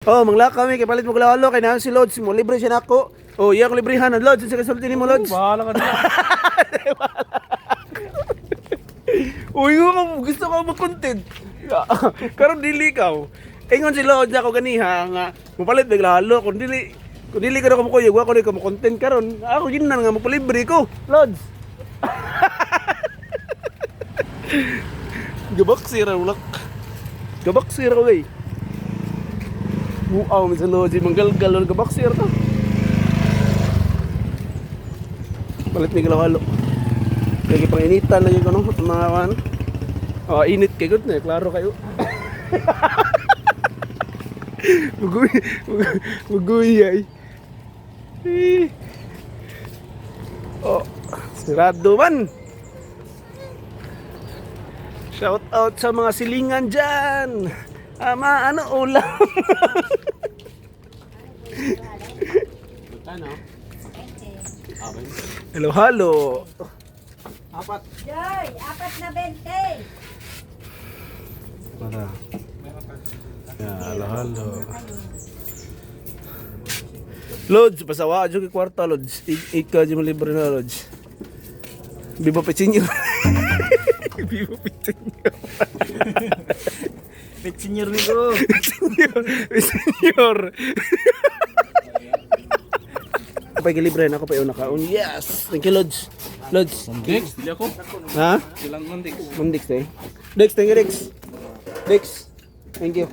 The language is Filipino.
Oh, mangla kami kay palit mo galalo kay na si Lods mo libre siya nako. Oh, iya ko librehan Lods sa kasulti nimo Lods. Bahala ka dyan. Uy, gusto ko mag-content. Karon dili ka. Ingon si Lods ako ganiha nga mopalit big lalo kung dili ka na kumukuyog ako rin mo content karon. Ako yun na nga magpalibre ko. Lods. Gabaksira ulak. Gabaksira way. Buaw minsan Lods manggalgal gabaksira to. Palit ni galawalo. Kaya panginitan na yung ano, mga kan. Oh, init kay good na, klaro kayo. Muguy ay. Oh, sirado man. Shout out sa mga silingan dyan. Ama, ano ulam? Ano? Hello, hello. Apat. Joy, 4 na 20. Para. Ya, hello, hello. Lods, pasawa ajo kay kwarta Lods. 8 ka mo libre na Lods. Bibo Pechinyo. Bibo Pechinyo. Pet senior ni ko. Senior. Kapag libre na ako pa yung nakaon. Yes! Thank you Lods. Lods. Dex, dili ako. Ha? Silang Mondex. Mondix eh. Dex, thank you Dex. Dex. Thank you.